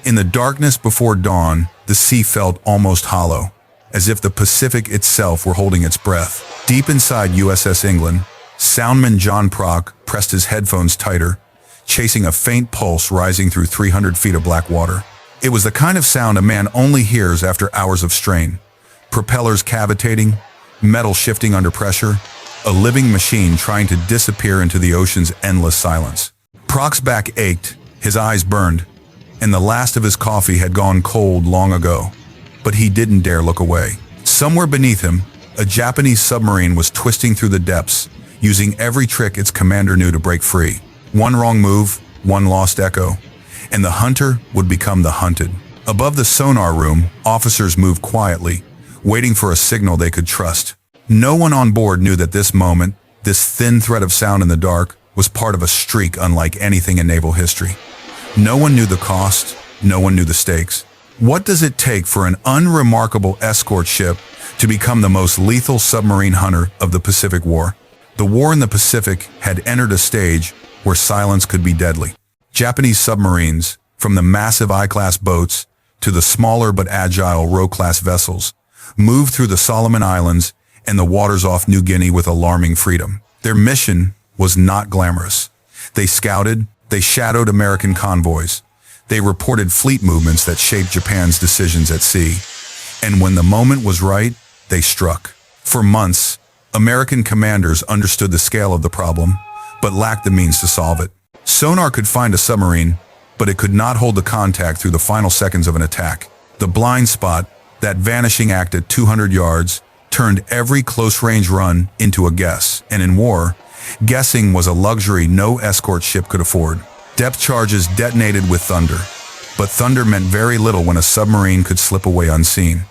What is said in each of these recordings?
In the darkness before dawn, the sea felt almost hollow, as if the Pacific itself were holding its breath. Deep inside USS England, soundman John Prock pressed his headphones tighter, chasing a faint pulse rising through 300 feet of black water. It was the kind of sound a man only hears after hours of strain. Propellers cavitating, metal shifting under pressure, a living machine trying to disappear into the ocean's endless silence. Prock's back ached, his eyes burned, and the last of his coffee had gone cold long ago. But he didn't dare look away. Somewhere beneath him, a Japanese submarine was twisting through the depths, using every trick its commander knew to break free. One wrong move, one lost echo, and the hunter would become the hunted. Above the sonar room, officers moved quietly, waiting for a signal they could trust. No one on board knew that this moment, this thin thread of sound in the dark, was part of a streak unlike anything in naval history. No one knew the cost, no one knew the stakes. What does it take for an unremarkable escort ship to become the most lethal submarine hunter of the Pacific War? The war in the Pacific had entered a stage where silence could be deadly. Japanese submarines, from the massive I-class boats to the smaller but agile Rho-class vessels, moved through the Solomon Islands and the waters off New Guinea with alarming freedom. Their mission was not glamorous. They scouted, they shadowed American convoys, they reported fleet movements that shaped Japan's decisions at sea. And when the moment was right, they struck. For months, American commanders understood the scale of the problem, but lacked the means to solve it. Sonar could find a submarine, but it could not hold the contact through the final seconds of an attack. The blind spot, that vanishing act at 200 yards, turned every close-range run into a guess, and in war, guessing was a luxury no escort ship could afford. Depth charges detonated with thunder, but thunder meant very little when a submarine could slip away unseen.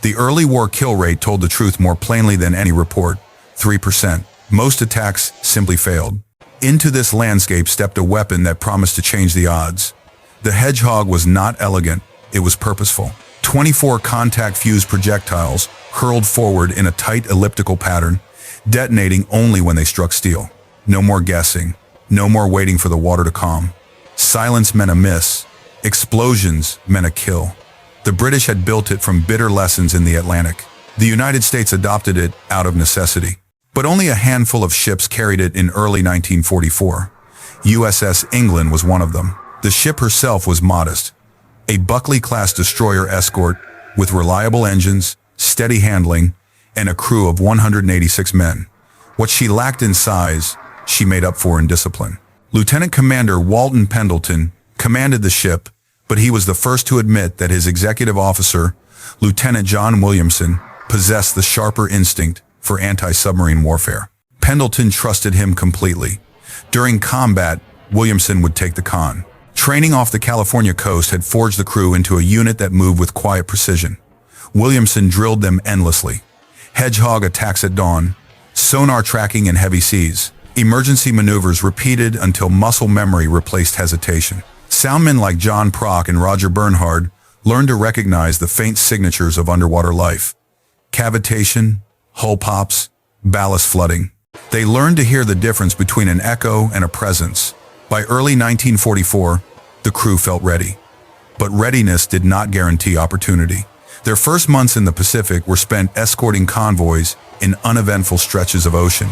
The early war kill rate told the truth more plainly than any report, 3%. Most attacks simply failed. Into this landscape stepped a weapon that promised to change the odds. The Hedgehog was not elegant, it was purposeful. 24 contact-fused projectiles hurled forward in a tight elliptical pattern, detonating only when they struck steel. No more guessing, no more waiting for the water to calm. Silence meant a miss, explosions meant a kill. The British had built it from bitter lessons in the Atlantic. The United States adopted it out of necessity. But only a handful of ships carried it in early 1944. USS England was one of them. The ship herself was modest, a Buckley-class destroyer escort with reliable engines, steady handling, and a crew of 186 men. What she lacked in size, she made up for in discipline. Lieutenant Commander Walton Pendleton commanded the ship, but he was the first to admit that his executive officer, Lieutenant John Williamson, possessed the sharper instinct for anti-submarine warfare. Pendleton trusted him completely. During combat, Williamson would take the con. Training off the California coast had forged the crew into a unit that moved with quiet precision. Williamson drilled them endlessly. Hedgehog attacks at dawn, sonar tracking in heavy seas, emergency maneuvers repeated until muscle memory replaced hesitation. Soundmen like John Prock and Roger Bernhard learned to recognize the faint signatures of underwater life. Cavitation, hull pops, ballast flooding. They learned to hear the difference between an echo and a presence. By early 1944, the crew felt ready. But readiness did not guarantee opportunity. Their first months in the Pacific were spent escorting convoys in uneventful stretches of ocean,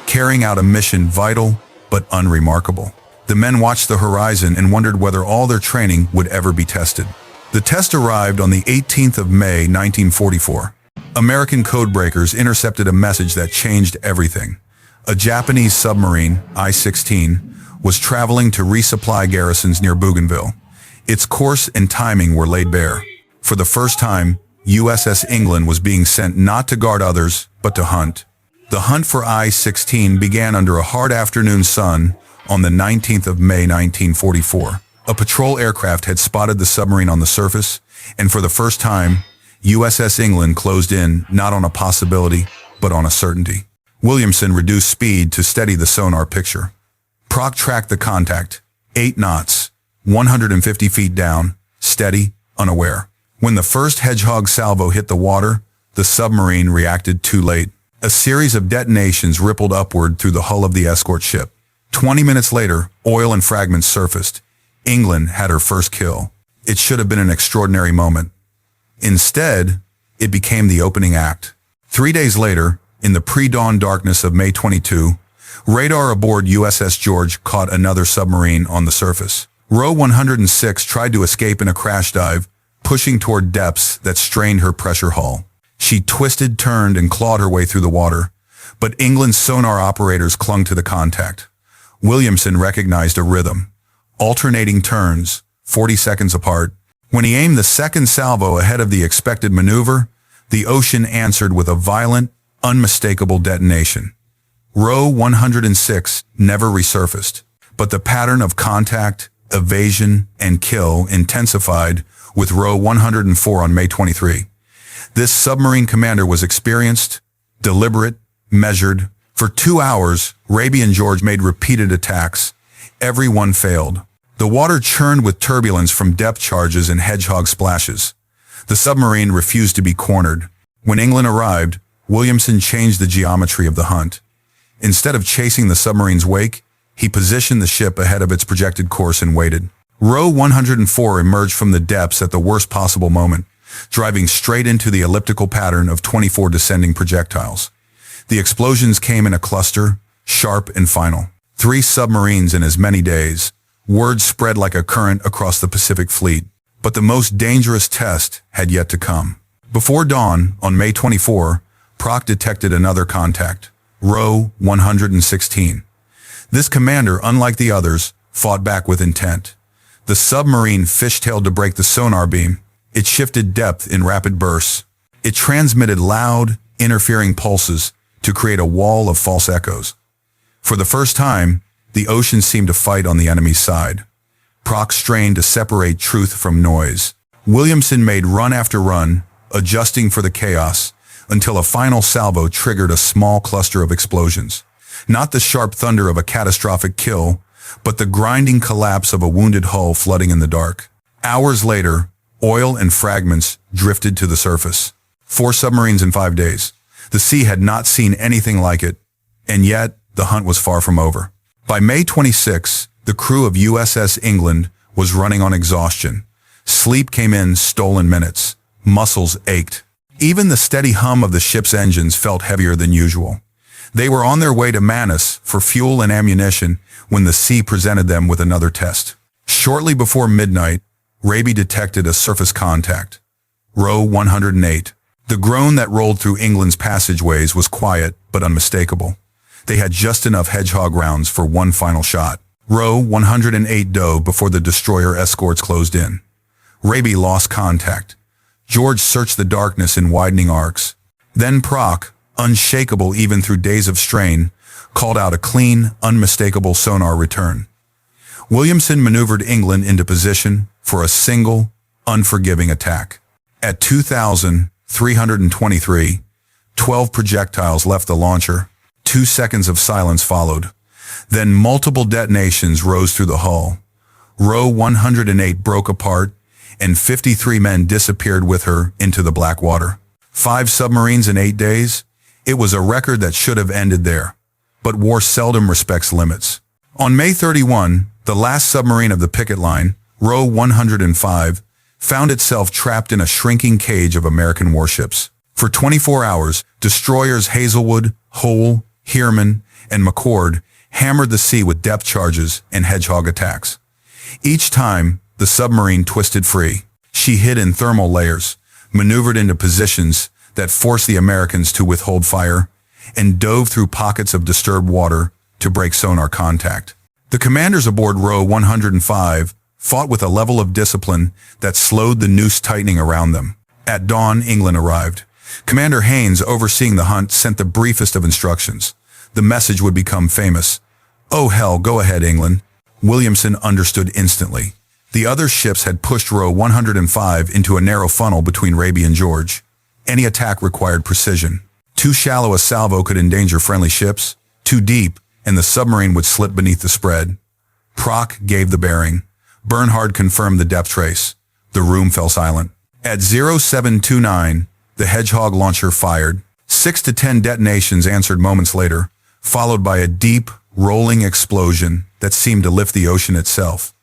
carrying out a mission vital but unremarkable. The men watched the horizon and wondered whether all their training would ever be tested. The test arrived on the 18th of May, 1944. American codebreakers intercepted a message that changed everything. A Japanese submarine, I-16, was traveling to resupply garrisons near Bougainville. Its course and timing were laid bare. For the first time, USS England was being sent not to guard others, but to hunt. The hunt for I-16 began under a hard afternoon sun on the 19th of May, 1944. A patrol aircraft had spotted the submarine on the surface, and for the first time, USS England closed in not on a possibility, but on a certainty. Williamson reduced speed to steady the sonar picture. Prock tracked the contact, 8 knots, 150 feet down, steady, unaware. When the first Hedgehog salvo hit the water, the submarine reacted too late. A series of detonations rippled upward through the hull of the escort ship. 20 minutes later, oil and fragments surfaced. England had her first kill. It should have been an extraordinary moment. Instead, it became the opening act. 3 days later, in the pre-dawn darkness of May 22, radar aboard USS George caught another submarine on the surface. Row 106 tried to escape in a crash dive, pushing toward depths that strained her pressure hull. She twisted, turned, and clawed her way through the water, but England's sonar operators clung to the contact. Williamson recognized a rhythm, alternating turns, 40 seconds apart. When he aimed the second salvo ahead of the expected maneuver, the ocean answered with a violent, unmistakable detonation. Row 106 never resurfaced, but the pattern of contact, evasion, and kill intensified with Row 104 on May 23. This submarine commander was experienced, deliberate, measured. For 2 hours, Raby and George made repeated attacks. Every one failed. The water churned with turbulence from depth charges and Hedgehog splashes. The submarine refused to be cornered. When England arrived, Williamson changed the geometry of the hunt. Instead of chasing the submarine's wake, he positioned the ship ahead of its projected course and waited. Row 104 emerged from the depths at the worst possible moment, driving straight into the elliptical pattern of 24 descending projectiles. The explosions came in a cluster, sharp and final. 3 submarines in as many days. Word spread like a current across the Pacific Fleet. But the most dangerous test had yet to come. Before dawn, on May 24, Proc detected another contact, Row 116. This commander, unlike the others, fought back with intent. The submarine fishtailed to break the sonar beam. It shifted depth in rapid bursts. It transmitted loud, interfering pulses to create a wall of false echoes. For the first time, the ocean seemed to fight on the enemy's side. Proc strained to separate truth from noise. Williamson made run after run, adjusting for the chaos, until a final salvo triggered a small cluster of explosions. Not the sharp thunder of a catastrophic kill, but the grinding collapse of a wounded hull flooding in the dark. Hours later, oil and fragments drifted to the surface. 4 submarines in 5 days. The sea had not seen anything like it, and yet the hunt was far from over. By May 26, the crew of USS England was running on exhaustion. Sleep came in stolen minutes. Muscles ached. Even the steady hum of the ship's engines felt heavier than usual. They were on their way to Manus for fuel and ammunition when the sea presented them with another test. Shortly before midnight, Raby detected a surface contact. Row 108. The groan that rolled through England's passageways was quiet but unmistakable. They had just enough Hedgehog rounds for one final shot. Row 108 dove before the destroyer escorts closed in. Raby lost contact. George searched the darkness in widening arcs. Then Proc, unshakable even through days of strain, called out a clean, unmistakable sonar return. Williamson maneuvered England into position for a single, unforgiving attack. At 2,323, 12 projectiles left the launcher. 2 seconds of silence followed. Then multiple detonations rose through the hull. Row 108 broke apart, and 53 men disappeared with her into the black water. 5 submarines in 8 days? It was a record that should have ended there. But war seldom respects limits. On May 31, the last submarine of the picket line, Row 105, found itself trapped in a shrinking cage of American warships. For 24 hours, destroyers Hazelwood, Hull, Heerman, and McCord hammered the sea with depth charges and Hedgehog attacks. Each time, the submarine twisted free. She hid in thermal layers, maneuvered into positions that forced the Americans to withhold fire, and dove through pockets of disturbed water to break sonar contact. The commanders aboard Row 105 fought with a level of discipline that slowed the noose tightening around them. At dawn, England arrived. Commander Haynes, overseeing the hunt, sent the briefest of instructions. The message would become famous. "Oh hell, go ahead, England." Williamson understood instantly. The other ships had pushed Row 105 into a narrow funnel between Raby and George. Any attack required precision. Too shallow a salvo could endanger friendly ships. Too deep, and the submarine would slip beneath the spread. Proc gave the bearing. Bernhard confirmed the depth trace. The room fell silent. At 0729, the Hedgehog launcher fired. 6 to 10 detonations answered moments later, followed by a deep, rolling explosion that seemed to lift the ocean itself.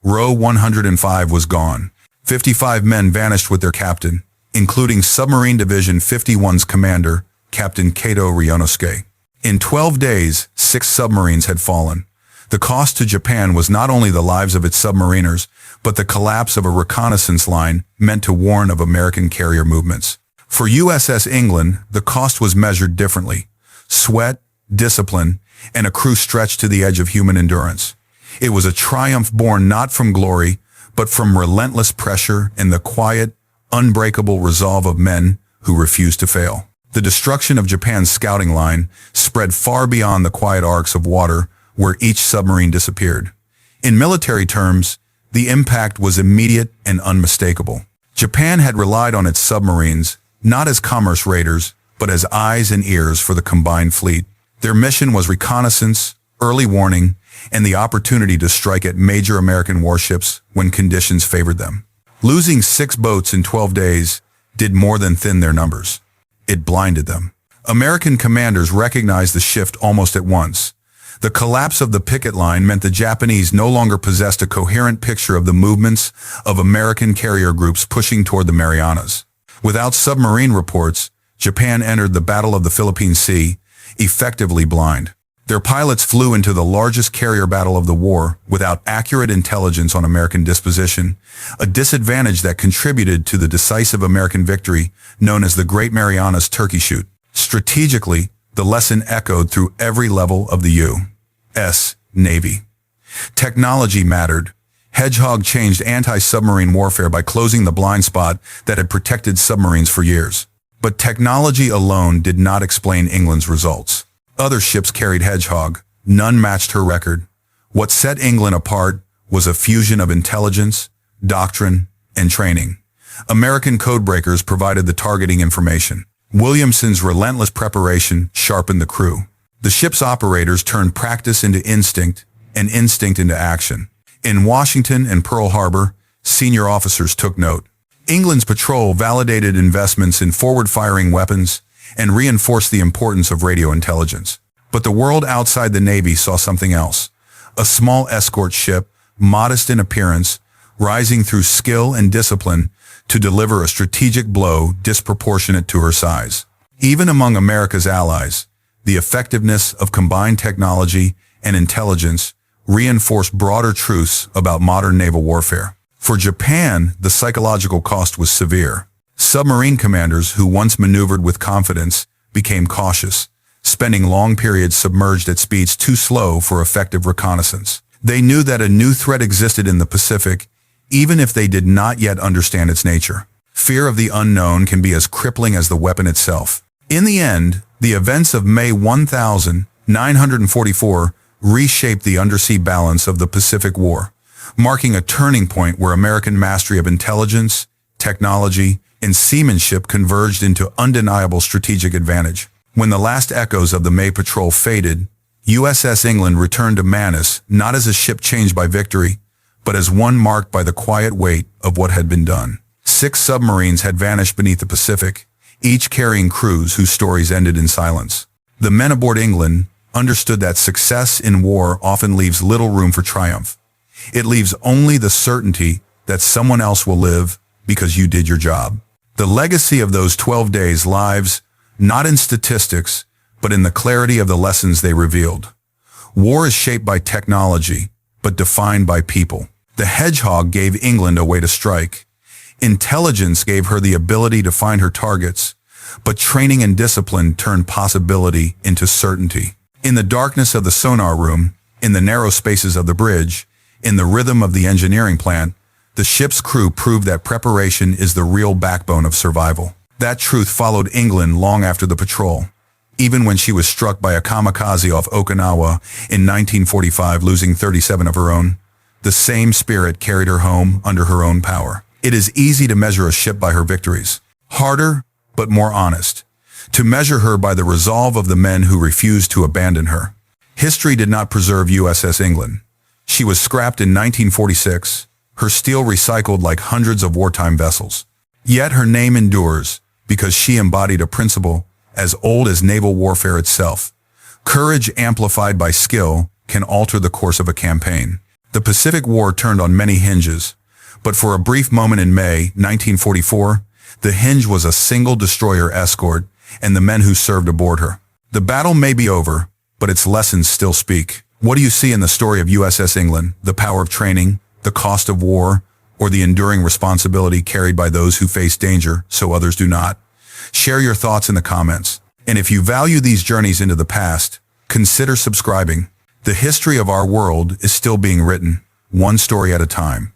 Row 105 was gone. 55 men vanished with their captain, including Submarine Division 51's commander, Captain Kato Ryunosuke. In 12 days, 6 submarines had fallen. The cost to Japan was not only the lives of its submariners, but the collapse of a reconnaissance line meant to warn of American carrier movements. For USS England, the cost was measured differently. Sweat, discipline, and a crew stretched to the edge of human endurance. It was a triumph born not from glory, but from relentless pressure and the quiet, unbreakable resolve of men who refused to fail. The destruction of Japan's scouting line spread far beyond the quiet arcs of water where each submarine disappeared. In military terms, the impact was immediate and unmistakable. Japan had relied on its submarines, not as commerce raiders, but as eyes and ears for the combined fleet. Their mission was reconnaissance, early warning, and the opportunity to strike at major American warships when conditions favored them. Losing 6 boats in 12 days did more than thin their numbers. It blinded them. American commanders recognized the shift almost at once. The collapse of the picket line meant the Japanese no longer possessed a coherent picture of the movements of American carrier groups pushing toward the Marianas. Without submarine reports, Japan entered the Battle of the Philippine Sea, effectively blind. Their pilots flew into the largest carrier battle of the war without accurate intelligence on American disposition, a disadvantage that contributed to the decisive American victory known as the Great Marianas Turkey Shoot. Strategically, the lesson echoed through every level of the U.S. Navy. Technology mattered. Hedgehog changed anti-submarine warfare by closing the blind spot that had protected submarines for years. But technology alone did not explain England's results. Other ships carried Hedgehog. None matched her record. What set England apart was a fusion of intelligence, doctrine, and training. American codebreakers provided the targeting information. Williamson's relentless preparation sharpened the crew. The ship's operators turned practice into instinct and instinct into action. In Washington and Pearl Harbor, senior officers took note. England's patrol validated investments in forward-firing weapons and reinforced the importance of radio intelligence. But the world outside the Navy saw something else. A small escort ship, modest in appearance, rising through skill and discipline to deliver a strategic blow disproportionate to her size. Even among America's allies, the effectiveness of combined technology and intelligence reinforced broader truths about modern naval warfare. For Japan, the psychological cost was severe. Submarine commanders who once maneuvered with confidence became cautious, spending long periods submerged at speeds too slow for effective reconnaissance. They knew that a new threat existed in the Pacific, even if they did not yet understand its nature. Fear of the unknown can be as crippling as the weapon itself. In the end, the events of May 1944 reshaped the undersea balance of the Pacific War, marking a turning point where American mastery of intelligence, technology, and seamanship converged into undeniable strategic advantage. When the last echoes of the May patrol faded, USS England returned to Manus not as a ship changed by victory, but as one marked by the quiet weight of what had been done. 6 submarines had vanished beneath the Pacific, each carrying crews whose stories ended in silence. The men aboard England understood that success in war often leaves little room for triumph. It leaves only the certainty that someone else will live because you did your job. The legacy of those 12 days lives not in statistics, but in the clarity of the lessons they revealed. War is shaped by technology, but defined by people. The Hedgehog gave England a way to strike. Intelligence gave her the ability to find her targets, but training and discipline turned possibility into certainty. In the darkness of the sonar room, in the narrow spaces of the bridge, in the rhythm of the engineering plant, the ship's crew proved that preparation is the real backbone of survival. That truth followed England long after the patrol. Even when she was struck by a kamikaze off Okinawa in 1945, losing 37 of her own, the same spirit carried her home under her own power. It is easy to measure a ship by her victories. Harder, but more honest, to measure her by the resolve of the men who refused to abandon her. History did not preserve USS England. She was scrapped in 1946, her steel recycled like hundreds of wartime vessels. Yet her name endures because she embodied a principle as old as naval warfare itself. Courage amplified by skill can alter the course of a campaign. The Pacific War turned on many hinges, But for a brief moment in May 1944, the Hinge was a single destroyer escort and the men who served aboard her. The battle may be over, but its lessons still speak. What do you see in the story of USS England, the power of training, the cost of war, or the enduring responsibility carried by those who face danger so others do not? Share your thoughts in the comments. And if you value these journeys into the past, consider subscribing. The history of our world is still being written, one story at a time.